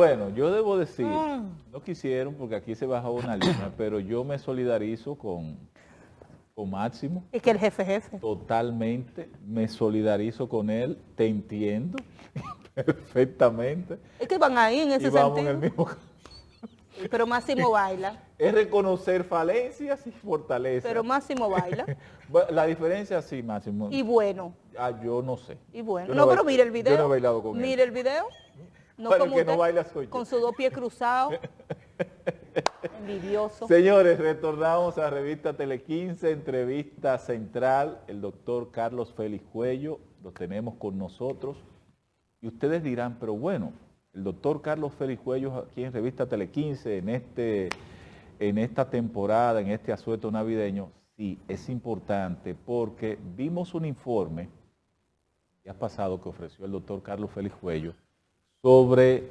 Bueno, yo debo decir, no quisieron porque aquí se bajó una línea, pero yo me solidarizo con Máximo. Y que el jefe. Totalmente, me solidarizo con él, te entiendo perfectamente. Es que van ahí en Y ese vamos en sentido. el mismo Pero Máximo baila. Es reconocer falencias y fortalezas. Pero Máximo baila. La diferencia sí, Máximo. Y bueno. Yo no sé. Y bueno. Yo No, pero mire el video. Yo no he bailado con él. Mire el video. No Pero como el que no usted, baila soy yo. con sus dos pies cruzados. Envidioso. Señores, retornamos a Revista Tele 15, entrevista central, el doctor Carlos Félix Cuello, lo tenemos con nosotros. Y ustedes dirán, pero bueno, el doctor Carlos Félix Cuello aquí en Revista Tele 15, en esta temporada, en este asueto navideño, sí, es importante porque vimos un informe, ya pasado, que ofreció el doctor Carlos Félix Cuello, sobre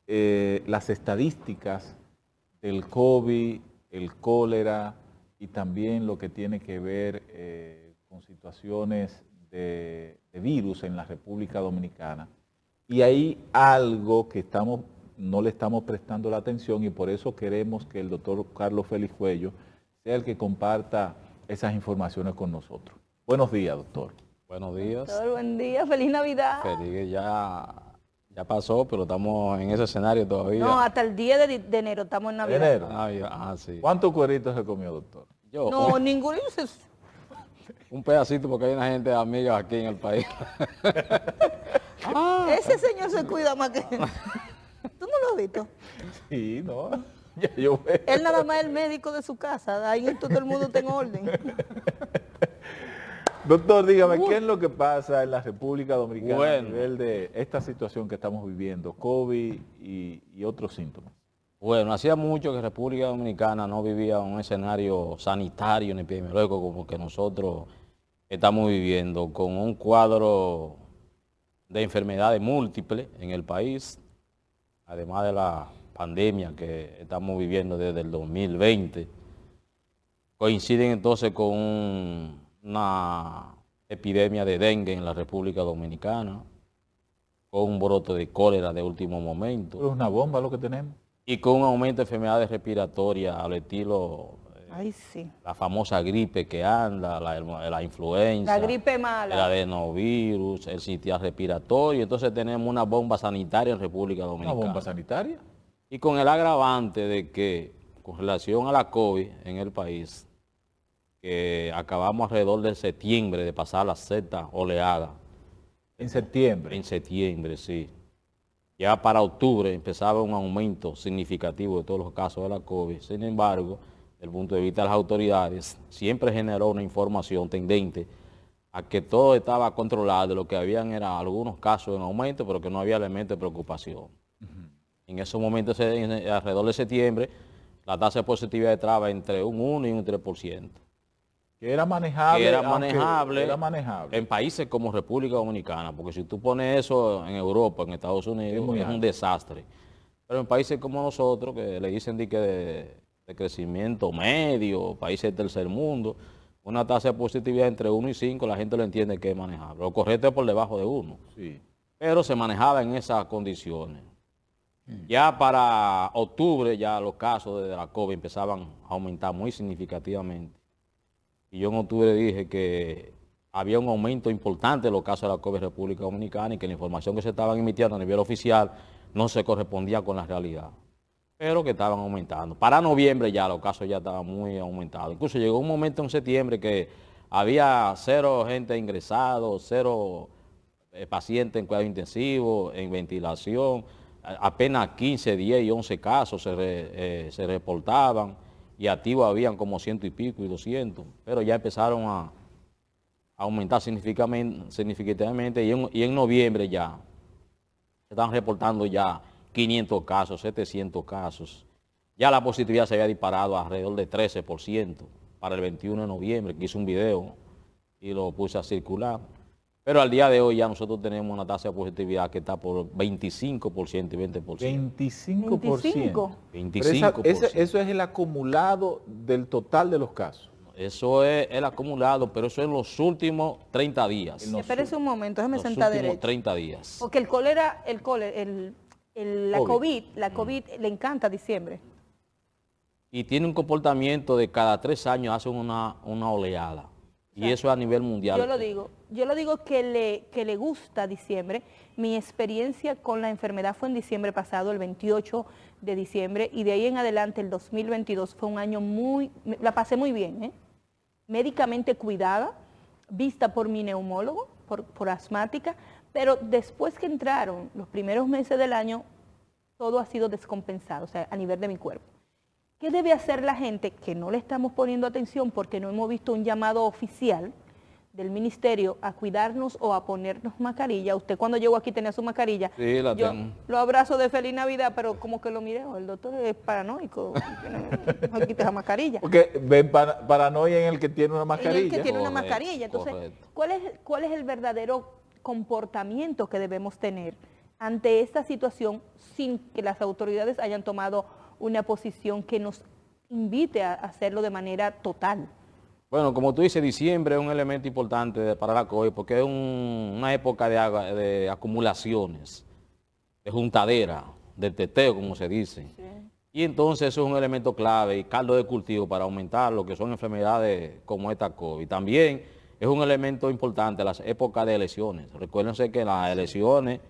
las estadísticas del COVID, el cólera y también lo que tiene que ver con situaciones de virus en la República Dominicana. Y hay algo que no le estamos prestando la atención y por eso queremos que el doctor Carlos Félix Cuello sea el que comparta esas informaciones con nosotros. Buenos días, doctor. Buenos días. Doctor, buen día, feliz Navidad. Feliz, ya pasó, pero estamos en ese escenario todavía. No, hasta el 10 de enero estamos en Navidad. ¿Enero? Sí. ¿Cuántos cueritos se comió, doctor? Yo, No, ninguno. un pedacito porque hay una gente amiga aquí en el país. Ese señor se cuida más que... ¿Tú no lo has visto? Sí, no. Ya yo veo. Él nada más es el médico de su casa. Ahí todo el mundo está en orden. Doctor, dígame, ¿qué es lo que pasa en la República Dominicana a nivel de esta situación que estamos viviendo, COVID y otros síntomas? Bueno, hacía mucho que República Dominicana no vivía un escenario sanitario ni epidemiológico como que nosotros estamos viviendo, con un cuadro de enfermedades múltiples en el país, además de la pandemia que estamos viviendo desde el 2020. Coinciden entonces con una epidemia de dengue en la República Dominicana, con un brote de cólera de último momento. Es una bomba lo que tenemos. Y con un aumento de enfermedades respiratorias al estilo, Ay, sí. la famosa gripe que anda, la influenza, La gripe mala. el adenovirus, el sistema respiratorio. Entonces tenemos una bomba sanitaria en República Dominicana. ¿Una bomba sanitaria? Y con el agravante de que, con relación a la COVID en el país, que acabamos alrededor de septiembre de pasar la sexta oleada. ¿En septiembre? En septiembre, sí. Ya para octubre empezaba un aumento significativo de todos los casos de la COVID. Sin embargo, desde el punto de vista de las autoridades, siempre generó una información tendente a que todo estaba controlado, lo que habían era algunos casos en aumento, pero que no había elementos de preocupación. En esos momentos, alrededor de septiembre, la tasa de positividad estaba entre un 1 y un 3%. Que era manejable. Era manejable, era manejable en países como República Dominicana, porque si tú pones eso en Europa, en Estados Unidos, es un desastre. Pero en países como nosotros, que le dicen de crecimiento medio, países del tercer mundo, una tasa de positividad entre 1 y 5, la gente lo entiende que es manejable. Lo correcto es por debajo de 1. Sí. Pero se manejaba en esas condiciones. Ya para octubre, ya los casos de la COVID empezaban a aumentar muy significativamente. Y yo en octubre dije que había un aumento importante de los casos de la COVID en República Dominicana y que la información que se estaban emitiendo a nivel oficial no se correspondía con la realidad, pero que estaban aumentando. Para noviembre ya los casos ya estaban muy aumentados. Incluso llegó un momento en septiembre que había 0 gente ingresados, 0 pacientes en cuidado intensivo, en ventilación, apenas 15, 10 y 11 casos se reportaban. Y activos habían como 100 y pico y 200, pero ya empezaron a aumentar significativamente y en noviembre ya se están reportando ya 500 casos, 700 casos. Ya la positividad se había disparado a alrededor de 13% para el 21 de noviembre, que hice un video y lo puse a circular. Pero al día de hoy ya nosotros tenemos una tasa de positividad que está por 25% y 20%. 25%. 25%. Eso es el acumulado del total de los casos. Eso es el acumulado, pero eso en los últimos 30 días. Espérese un momento, déjeme los sentar últimos derecho. 30 días. Porque el cólera, La COVID le encanta diciembre. Y tiene un comportamiento de cada 3 años hace una oleada. Y eso es a nivel mundial. Yo lo digo que le gusta diciembre. Mi experiencia con la enfermedad fue en diciembre pasado, el 28 de diciembre, y de ahí en adelante el 2022 fue un año la pasé muy bien, ¿eh? Médicamente cuidada, vista por mi neumólogo, por asmática, pero después que entraron los primeros meses del año, todo ha sido descompensado, o sea, a nivel de mi cuerpo. ¿Qué debe hacer la gente que no le estamos poniendo atención porque no hemos visto un llamado oficial del ministerio a cuidarnos o a ponernos mascarilla? Usted cuando llegó aquí tenía su mascarilla. Sí, la yo tengo. lo abrazo de Feliz Navidad, pero como que lo miré, el doctor es paranoico, no quita la mascarilla. Porque ven paranoia en el que tiene una mascarilla. En el que tiene una Correcto, mascarilla. Entonces, correcto. ¿cuál es el verdadero comportamiento que debemos tener ante esta situación sin que las autoridades hayan tomado una posición que nos invite a hacerlo de manera total? Bueno, como tú dices, diciembre es un elemento importante para la COVID porque es una época de acumulaciones, de juntadera, de teteo, como se dice. Sí. Y entonces eso es un elemento clave y caldo de cultivo para aumentar lo que son enfermedades como esta COVID. También es un elemento importante las épocas de elecciones. Recuérdense que las elecciones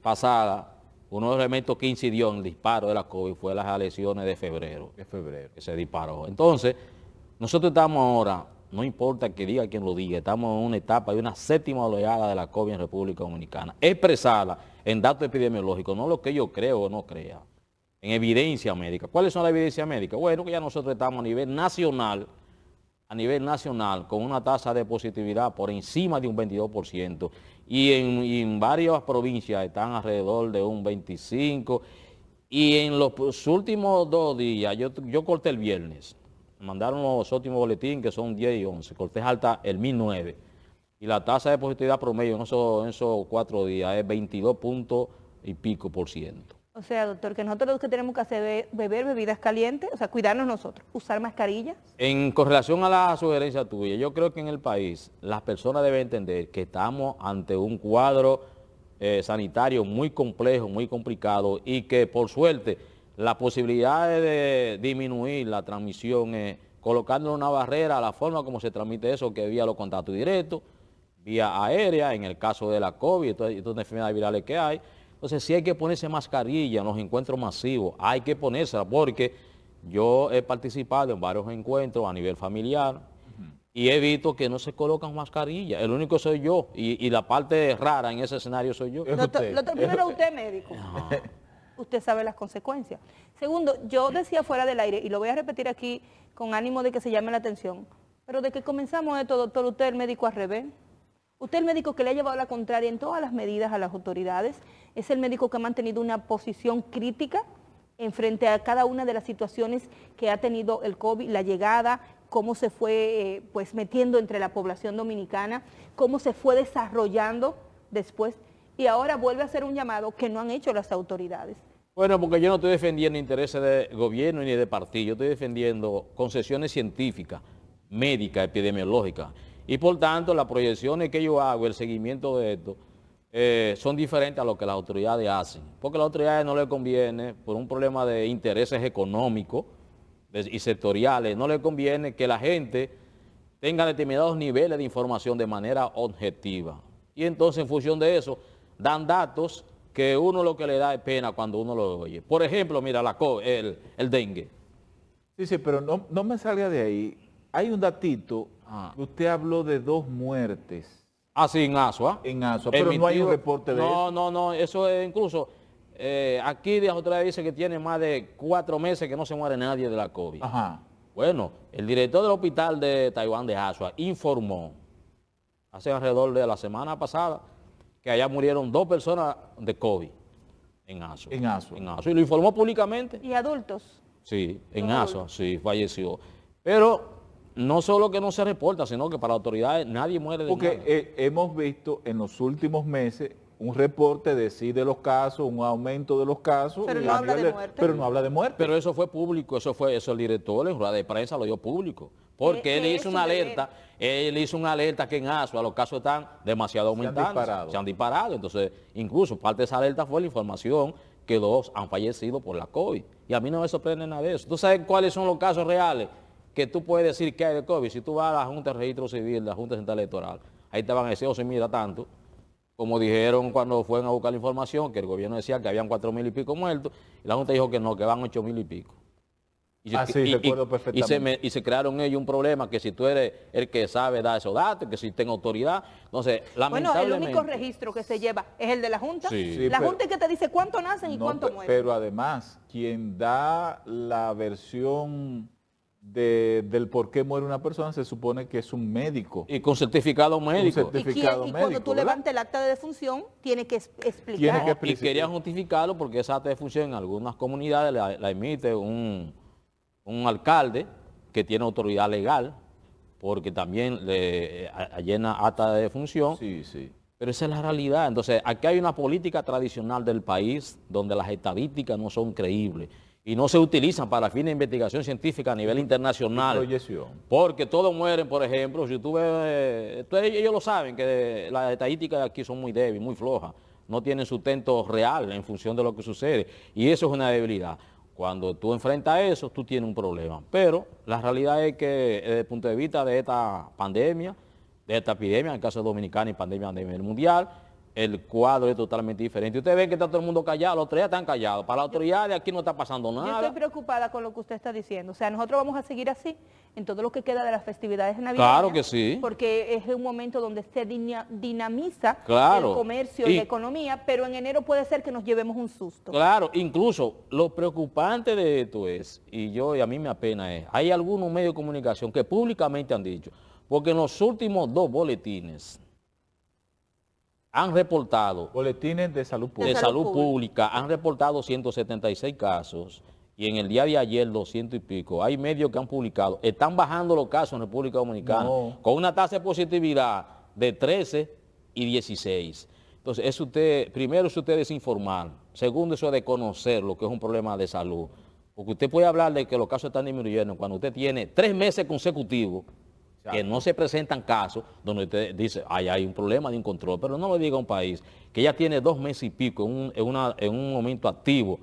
pasadas, uno de los elementos que incidió en el disparo de la COVID fue las elecciones de febrero. Que se disparó. Entonces, nosotros estamos ahora, no importa que diga quien lo diga, estamos en una etapa de una 7ª oleada de la COVID en República Dominicana. Expresada en datos epidemiológicos, no lo que yo creo o no crea, en evidencia médica. ¿Cuáles son las evidencias médicas? Bueno, que ya nosotros estamos a nivel nacional, con una tasa de positividad por encima de un 22%, y en varias provincias están alrededor de un 25%, y en los últimos 2 días, yo corté el viernes, mandaron los últimos boletines que son 10 y 11, corté alta el 1009, y la tasa de positividad promedio en esos 4 días es 22 puntos y pico %. O sea, doctor, que nosotros lo que tenemos que hacer es beber bebidas calientes, o sea, cuidarnos nosotros, usar mascarillas. Con relación a la sugerencia tuya, yo creo que en el país las personas deben entender que estamos ante un cuadro sanitario muy complejo, muy complicado, y que por suerte la posibilidad de disminuir la transmisión es colocando una barrera a la forma como se transmite eso, que vía los contactos directos, vía aérea, en el caso de la COVID y todas las enfermedades virales que hay. Entonces, sí hay que ponerse mascarilla en los encuentros masivos, hay que ponérsela, porque yo he participado en varios encuentros a nivel familiar y he visto que no se colocan mascarillas. El único soy yo y la parte rara en ese escenario soy yo. Doctor, primero usted es médico. Usted sabe las consecuencias. Segundo, yo decía fuera del aire, y lo voy a repetir aquí con ánimo de que se llame la atención, pero de que comenzamos esto, doctor, usted es el médico al revés. Usted es el médico que le ha llevado la contraria en todas las medidas a las autoridades, es el médico que ha mantenido una posición crítica en frente a cada una de las situaciones que ha tenido el COVID, la llegada, cómo se fue pues metiendo entre la población dominicana, cómo se fue desarrollando después, y ahora vuelve a hacer un llamado que no han hecho las autoridades. Bueno, porque yo no estoy defendiendo intereses de gobierno ni de partido, yo estoy defendiendo concesiones científicas, médicas, epidemiológicas. Y por tanto, las proyecciones que yo hago, el seguimiento de esto, son diferentes a lo que las autoridades hacen. Porque a las autoridades no les conviene, por un problema de intereses económicos y sectoriales, no les conviene que la gente tenga determinados niveles de información de manera objetiva. Y entonces, en función de eso, dan datos que uno lo que le da es pena cuando uno lo oye. Por ejemplo, mira, el dengue. Sí, pero no me salga de ahí. Hay un datito. Usted habló de 2 muertes. Sí, en Asua. En Asua, pero no hay un reporte de eso. No, eso es incluso, aquí las autoridades dicen que tiene más de 4 meses que no se muere nadie de la COVID. Ajá. Bueno, el director del hospital de Taiwán de Asua informó, hace alrededor de la semana pasada, que allá murieron 2 personas de COVID en Asua. En Asua. Y lo informó públicamente. ¿Y adultos? Sí, en Asua, sí, falleció. Pero no solo que no se reporta, sino que para las autoridades nadie muere de nada. Porque hemos visto en los últimos meses un reporte de sí de los casos, un aumento de los casos. Pero no habla de muerte. Pero no habla de muerte. Pero eso fue público, eso el director en rueda de prensa lo dio público. Porque él hizo una alerta que en Asua los casos están demasiado aumentados. Se han disparado. Entonces, incluso parte de esa alerta fue la información que 2 han fallecido por la COVID. Y a mí no me sorprende nada de eso. ¿Tú sabes cuáles son los casos reales que tú puedes decir que hay de COVID? Si tú vas a la Junta de Registro Civil, la Junta Central Electoral, ahí te van a decir, o se mira tanto, como dijeron cuando fueron a buscar la información, que el gobierno decía que habían 4,000 y pico muertos, y la Junta dijo que no, que van 8,000 y pico. Recuerdo perfectamente. Y se crearon ellos un problema que si tú eres el que sabe dar esos datos, que si tenga autoridad, entonces lamentablemente... Bueno, el único registro que se lleva es el de la Junta. Sí. La Junta es que te dice cuánto nacen y cuánto mueren. Pero además, quien da la versión del por qué muere una persona se supone que es un médico. Y con certificado médico. Y cuando tú levantes el acta de defunción, tiene que explicar. Y querían justificarlo porque esa acta de defunción en algunas comunidades la emite un alcalde que tiene autoridad legal, porque también le llena acta de defunción. Sí, sí. Pero esa es la realidad. Entonces, aquí hay una política tradicional del país donde las estadísticas no son creíbles y no se utilizan para fines de investigación científica a nivel internacional. Proyección. Porque todos mueren, por ejemplo, si tú ves, ellos lo saben, que las estadísticas de aquí son muy débiles, muy flojas, no tienen sustento real en función de lo que sucede, y eso es una debilidad. Cuando tú enfrentas eso, tú tienes un problema. Pero la realidad es que desde el punto de vista de esta pandemia, de esta epidemia, en el caso de Dominicana y pandemia a nivel mundial, el cuadro es totalmente diferente. Ustedes ven que está todo el mundo callado, los autoridades están callados. Para la autoridad de aquí no está pasando nada. Yo estoy preocupada con lo que usted está diciendo. O sea, nosotros vamos a seguir así en todo lo que queda de las festividades navideñas. Claro que sí. Porque es un momento donde se dinamiza Claro. el comercio y la economía, pero en enero puede ser que nos llevemos un susto. Claro, incluso lo preocupante de esto es, y a mí me apena es, hay algunos medios de comunicación que públicamente han dicho, porque en los últimos 2 boletines han reportado, Boletines de salud pública. de salud pública, han reportado 176 casos y en el día de ayer 200 y pico. Hay medios que han publicado, están bajando los casos en República Dominicana con una tasa de positividad de 13 y 16. Entonces, primero es usted desinformar, segundo eso es de conocer lo que es un problema de salud. Porque usted puede hablar de que los casos están disminuyendo cuando usted tiene 3 meses consecutivos que no se presentan casos donde usted dice, hay un problema de un control, pero no lo diga a un país que ya tiene 2 meses y pico en un momento activo,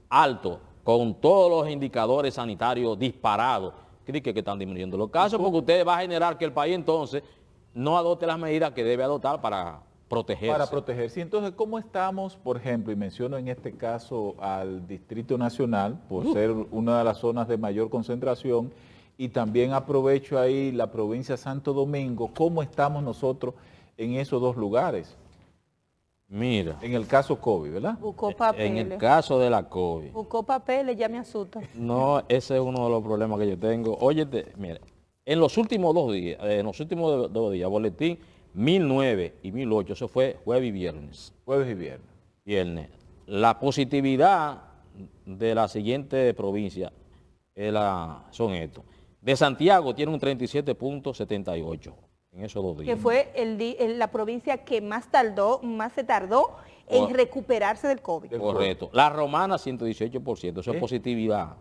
alto, con todos los indicadores sanitarios disparados, que están disminuyendo los casos, porque usted va a generar que el país entonces no adopte las medidas que debe adoptar para protegerse. Para protegerse. Entonces, ¿cómo estamos, por ejemplo, y menciono en este caso al Distrito Nacional, por ser una de las zonas de mayor concentración, y también aprovecho ahí la provincia de Santo Domingo, ¿cómo estamos nosotros en esos 2 lugares? Mira. En el caso COVID, ¿verdad? Buscó papeles. En el caso de la COVID. Buscó papeles, ya me asusta. No, ese es uno de los problemas que yo tengo. Óyete, mira, en los últimos 2 días, boletín 1009 y 1008, eso fue jueves y viernes. Jueves y viernes. Viernes. La positividad de la siguiente provincia son estos. De Santiago tiene un 37.78 en esos 2 días. Que fue la provincia que más se tardó en recuperarse del COVID. Correcto. La Romana 118%, eso es positividad.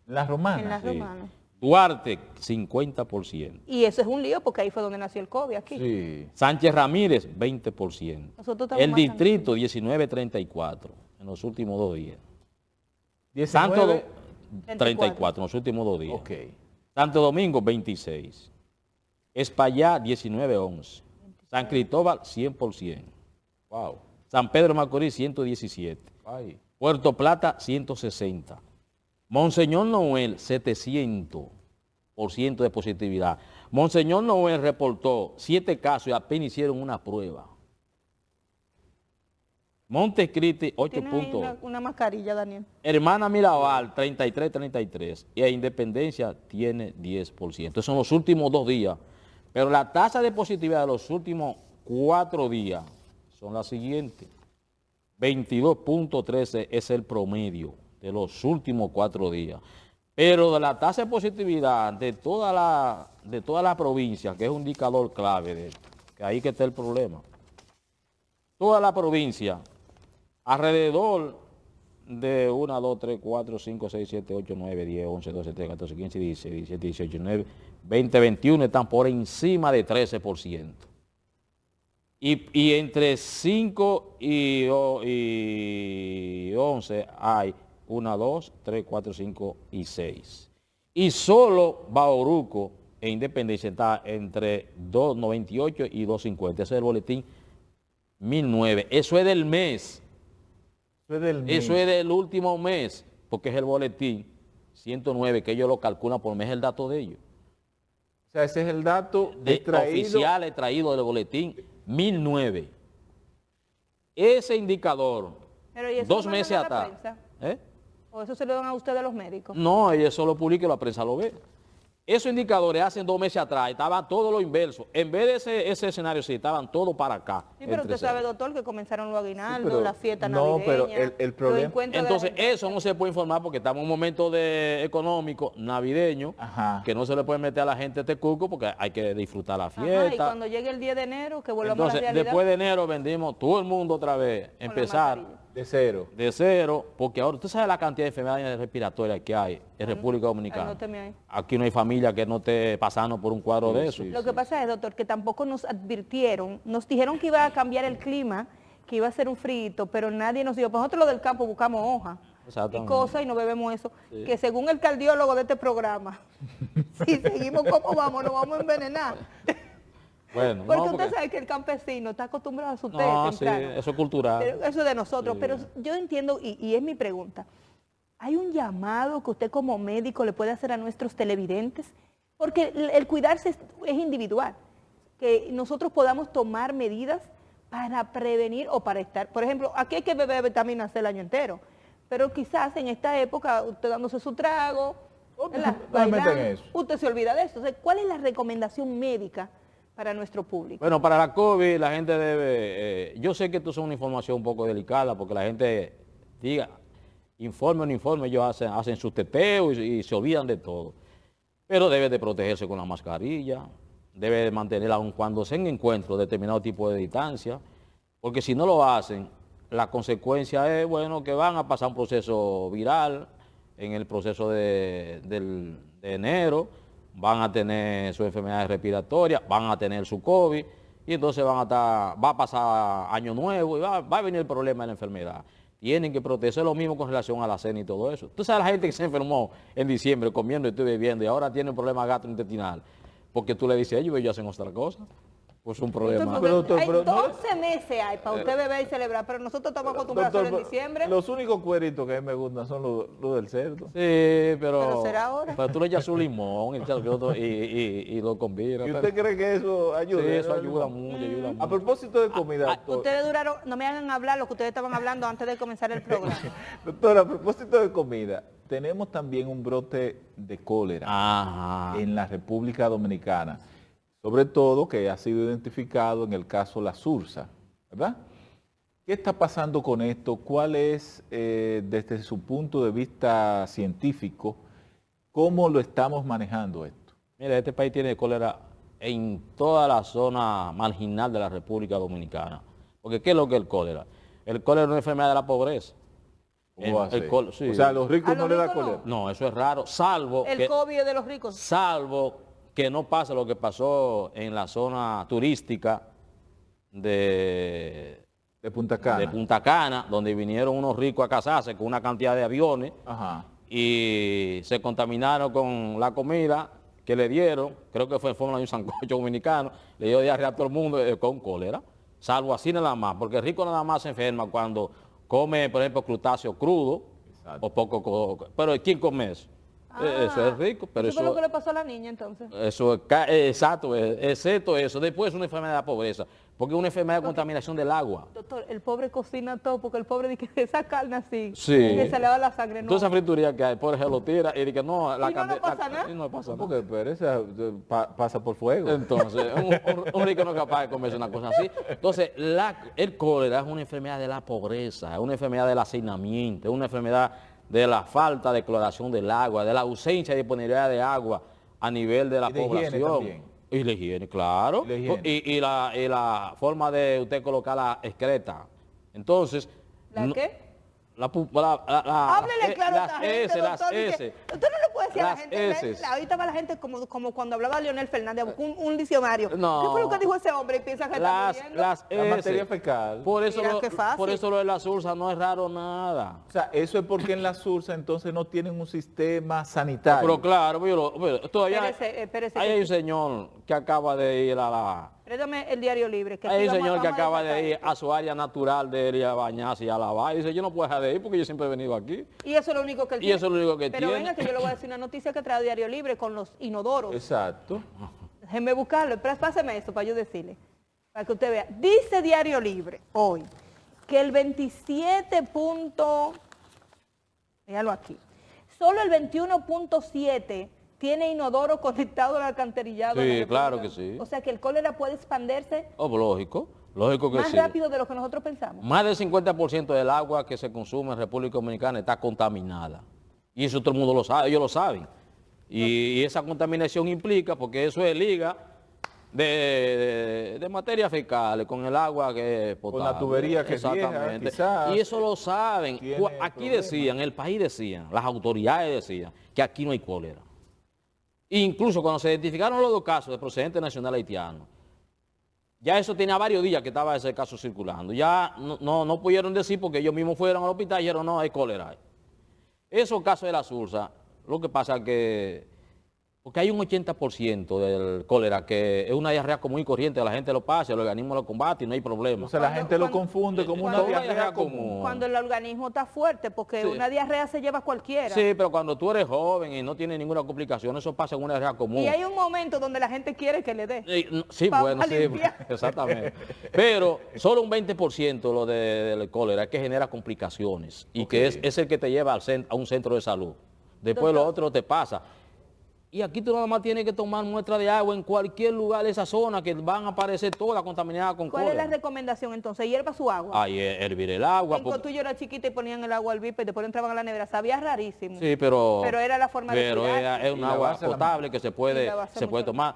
¿La Romana? En las Sí. Romanas. Duarte 50%. Y eso es un lío porque ahí fue donde nació el COVID aquí. Sí. Sánchez Ramírez 20%. Nosotros estamos El más distrito 19.34 en los últimos 2 días. 19, 34 en los últimos 2 días. ok. Santo Domingo 26. Espaillá 19.11. San Cristóbal 100%. Wow. San Pedro de Macorís 117. Ay. Puerto Plata 160. Monseñor Noel 700% de positividad. Monseñor Noel reportó 7 casos y apenas hicieron una prueba. Montecristi 8 Tiene puntos. ahí una mascarilla, Daniel. Hermana Mirabal 33. Y a Independencia tiene 10%. Esos son los últimos 2 días. Pero la tasa de positividad de los últimos 4 días son las siguientes. 22.13 es el promedio de los últimos 4 días. Pero de la tasa de positividad de toda la provincia, que es un indicador clave de esto, que ahí que está el problema. Toda la provincia, alrededor de 1, 2, 3, 4, 5, 6, 7, 8, 9, 10, 11, 12, 13, 14, 15, 16, 17, 18, 19, 20, 21 están por encima de 13%. Y entre 5 y 11 hay 1, 2, 3, 4, 5 y 6. Y solo Bauruco e Independencia está entre 2.98 y 2.50. Ese es el boletín 1009. Eso es del mes. Eso es del último mes, porque es el boletín 109, que ellos lo calculan por mes, el dato de ellos. O sea, ese es el dato Oficial extraído del boletín 1009. Ese indicador, Pero ¿y eso 2 lo meses mandan a la atrás. prensa? ¿O eso se lo dan a ustedes los médicos? No, eso lo publica y la prensa lo ve. Esos indicadores hace 2 meses atrás estaban todos los inversos. En vez de ese escenario, sí, estaban todos para acá. Sí, pero usted sabe, doctor, que comenzaron los aguinaldos, pero la fiesta no, navideña. pero el problema- los encuentros de la Entonces, gente. eso no se puede informar porque estamos en un momento económico, navideño, Ajá. que no se le puede meter a la gente este cuco porque hay que disfrutar la Ajá, y fiesta. cuando llegue el 10 de enero, que volvamos a Entonces, la realidad. después de enero vendimos todo el mundo otra vez, la empezar mascarilla. de cero. de cero, porque ahora usted sabe la cantidad de enfermedades respiratorias que hay en República Dominicana. Anóteme ahí. Aquí no hay familia que no esté pasando por un cuadro de eso. Lo que pasa es, doctor, que tampoco nos advirtieron, nos dijeron que iba a cambiar el clima, que iba a ser un frito, pero nadie nos dijo, pues nosotros lo del campo buscamos hoja y Exactamente. cosas y no bebemos eso, que según el cardiólogo de este programa, si seguimos como vamos, nos vamos a envenenar. Bueno, Porque no, usted sabe que el campesino está acostumbrado a su té no, sí, temprano. eso es cultural. Pero eso es de nosotros, Sí. pero yo entiendo, y es mi pregunta, ¿hay un llamado que usted como médico le puede hacer a nuestros televidentes? Porque el cuidarse es individual, que nosotros podamos tomar medidas para prevenir o para estar. Por ejemplo, aquí hay que beber vitamina C el año entero, pero quizás en esta época usted dándose su trago, ¿verdad? Totalmente en Bailando, eso. usted se olvida de eso. O sea, ¿cuál es la recomendación médica para nuestro público? Bueno, para la COVID la gente debe, yo sé que esto es una información un poco delicada porque la gente diga, informe o no informe, ellos hacen sus teteos y se olvidan de todo. Pero debe de protegerse con la mascarilla, debe de mantenerla aun cuando se encuentro determinado tipo de distancia, porque si no lo hacen, la consecuencia es, bueno, que van a pasar un proceso viral en el proceso de enero, van a tener sus enfermedades respiratorias, van a tener su COVID, y entonces va a pasar año nuevo y va a venir el problema de la enfermedad. Tienen que protegerse, lo mismo con relación a la cena y todo eso. Tú sabes la gente que se enfermó en diciembre comiendo y bebiendo y ahora tiene un problema gastrointestinal, porque tú le dices, ellos hacen otra cosa. Pues un problema. Doctor, Pero, hay 12 meses hay para usted beber y celebrar, pero nosotros estamos acostumbrados a hacerlo en diciembre. Los únicos cueritos que a mí me gustan son los del cerdo. Sí, Pero será ahora. Pero tú le echas su limón y lo combinas. ¿Y usted cree que eso ayuda? Sí, eso ayuda mucho, ayuda A mucho. propósito de comida, doctor, Ustedes duraron, no me hagan hablar lo que ustedes estaban hablando antes de comenzar el programa. doctor, a propósito de comida, tenemos también un brote de cólera Ajá. en la República Dominicana, sobre todo que ha sido identificado en el caso La Sursa, ¿verdad? ¿Qué está pasando con esto? ¿Cuál es, desde su punto de vista científico, cómo lo estamos manejando esto? Mira, este país tiene cólera en toda la zona marginal de la República Dominicana. Porque ¿qué es lo que es el cólera? El cólera es una enfermedad de la pobreza. ¿Cómo va a ser? Sí. O sea, a los ricos ¿A no los le da ricos no? cólera. No, eso es raro, salvo El COVID es de los ricos. que no pase lo que pasó en la zona turística de De Punta Cana. Punta Cana, donde vinieron unos ricos a casarse con una cantidad de aviones Ajá. y se contaminaron con la comida que le dieron, creo que fue en forma de un sancocho dominicano, le dio diarrea a todo el mundo con cólera, salvo así nada más, porque el rico nada más se enferma cuando come, por ejemplo, crustáceo crudo, Exacto. o poco, pero ¿quién come eso? Eso es rico, pero ¿Eso fue eso... lo que le pasó a la niña entonces? Eso es exacto, excepto eso. Después es una enfermedad de pobreza, porque es una enfermedad de contaminación del agua. Doctor, el pobre cocina todo porque el pobre dice que esa carne así, Sí. que se le va la sangre, no. Toda esa frituría que hay, por ejemplo, lo tira y dice no, ¿Y no pasa nada? y no pasa nada. Porque pero esa pasa por fuego. Entonces, un rico no es capaz de comerse una cosa así. Entonces, el cólera es una enfermedad de la pobreza, es una enfermedad del hacinamiento, es una enfermedad de la falta de cloración del agua, de la ausencia de disponibilidad de agua a nivel de la Y de higiene población. también. Y la higiene, claro. Y la higiene. Y la forma de usted colocar la excreta. Entonces... ¿La no- qué? La, Háblele claro a esta gente, las doctor, S. dice, usted no le puede decir a la Las gente, heces. ahorita va la gente como cuando hablaba Leonel Fernández, buscó un diccionario. No. ¿Qué fue lo que dijo ese hombre? Y piensa que está muriendo. Las La materia heces. fecal. Por eso, Mira, qué fácil. por eso lo de la sursa no es raro nada. O sea, eso es porque en la SURSA entonces no tienen un sistema sanitario. Pero claro, todavía Espérese, ahí hay un señor que acaba de ir a la... Préstame el diario libre. Que Hay aquí un vamos- señor que vamos a acaba de desatar ir esto. a su área natural de él y a bañarse y a lavar. Y dice, yo no puedo dejar de ir porque yo siempre he venido aquí. Y eso es lo único que él Y eso es lo único que Pero tiene. venga, que yo le voy a decir una noticia que trae Diario Libre con los inodoros. Exacto. Déjeme buscarlo, páseme esto para yo decirle, para que usted vea. Dice Diario Libre hoy que el 27 punto, véalo aquí, solo el 21.7 tiene inodoro conectado al alcantarillado. Sí, en la República. claro que sí. O sea que el cólera puede expandirse Lógico que más sí. rápido de lo que nosotros pensamos. Más del 50% del agua que se consume en República Dominicana está contaminada. Y eso todo el mundo lo sabe, ellos lo saben. Y esa contaminación implica, porque eso es liga de materia fecal con el agua que es potable. Con la tubería que es vieja, exactamente. quizás Y eso lo saben. tiene Aquí problemas. decían, el país decían, las autoridades decían que aquí no hay cólera. Incluso cuando se identificaron los dos casos de procedente nacional haitiano, ya eso tenía varios días que estaba ese caso circulando. Ya no pudieron decir porque ellos mismos fueron al hospital y dijeron, no, hay cólera. Esos casos de la sursa, lo que pasa es que, porque hay un 80% del cólera que es una diarrea común y corriente, la gente lo pasa, el organismo lo combate y no hay problema. O sea, la Cuando- gente lo cuando- confunde como una cuando- diarrea común. común. Cuando el organismo está fuerte, porque Sí. una diarrea se lleva a cualquiera. Sí, pero cuando tú eres joven y no tienes ninguna complicación, eso pasa en una diarrea común. Y hay un momento donde la gente quiere que le dé. Sí, Pa- bueno, pa sí, limpiar. exactamente. Pero solo un 20% lo del cólera es que genera complicaciones y que es el que te lleva a un centro de salud. Después lo otro te pasa. Y aquí tú nada más tienes que tomar muestra de agua en cualquier lugar de esa zona que van a aparecer todas contaminadas con ¿Cuál es cólera. la recomendación entonces? Hierva su agua. Ahí hervir el agua. En cuando yo era chiquita y ponían el agua al vipe y después entraban a la nevera. Sabía rarísimo. Sí, pero era la forma de pero cuidarse. es un Y agua lavarse la potable que se puede, Y lavarse se puede mucho. tomar,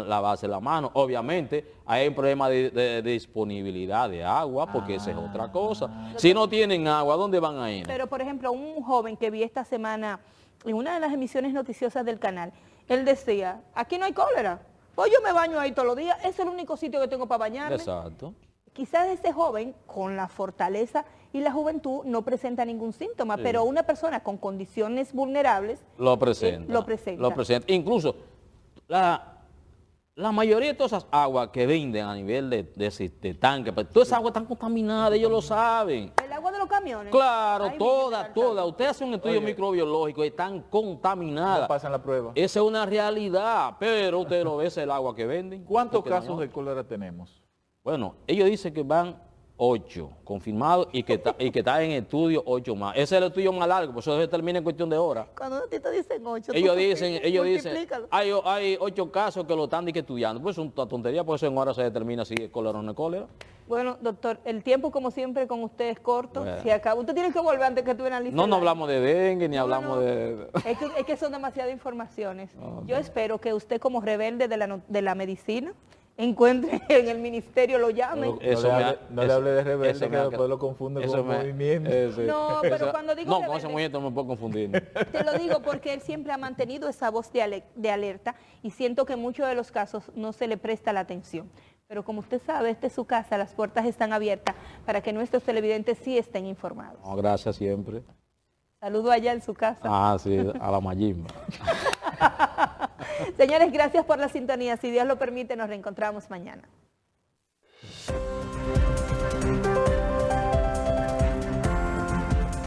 lavarse la mano. Obviamente hay un problema de disponibilidad de agua, porque esa es otra cosa. Si no tienen agua, ¿dónde van a ir? Pero, por ejemplo, un joven que vi esta semana en una de las emisiones noticiosas del canal, él decía, aquí no hay cólera. Pues yo me baño ahí todos los días, ese es el único sitio que tengo para bañarme. Exacto. Quizás ese joven, con la fortaleza y la juventud, no presenta ningún síntoma, pero una persona con condiciones vulnerables Lo presenta. lo presenta. Lo presenta. Incluso la mayoría de todas esas aguas que venden a nivel de tanque, pues, todas esas aguas están contaminadas, ellos lo saben. el agua de los camiones. Claro, Ay, todas. mineral, Usted hace un estudio Oye. microbiológico y están contaminadas. No pasan la prueba. Esa es una realidad, pero usted lo ve, es el agua que venden. ¿Cuántos Porque no casos hay de cólera tenemos? Bueno, ellos dicen que van 8 confirmados y que está en estudio 8 más. Ese es el estudio más largo, por eso se termina en cuestión de horas. Cuando a ti te dicen 8, Ellos dicen, hay 8 casos que lo están estudiando. Pues es una tontería, por eso en horas se determina si es cólera o no es cólera. Bueno, doctor, el tiempo como siempre con usted es corto. Bueno. Se acabó. Usted tiene que volver antes que tú analices. No hablamos de dengue, ni No, hablamos no. de... Es que son demasiadas informaciones. Yo espero que usted como rebelde de la medicina encuentre en el ministerio, lo llamen. No le hable de rebelde, eso que me ha- después lo confunde eso con me- movimiento. No, pero cuando digo No, con rebelde- ese movimiento no me puedo confundir. Te lo digo porque él siempre ha mantenido esa voz de alerta y siento que en muchos de los casos no se le presta la atención. Pero como usted sabe, esta es su casa, las puertas están abiertas para que nuestros televidentes sí estén informados. No, gracias siempre. Saludo allá en su casa. Ah, sí, a la Mayimba. Señores, gracias por la sintonía. Si Dios lo permite, nos reencontramos mañana.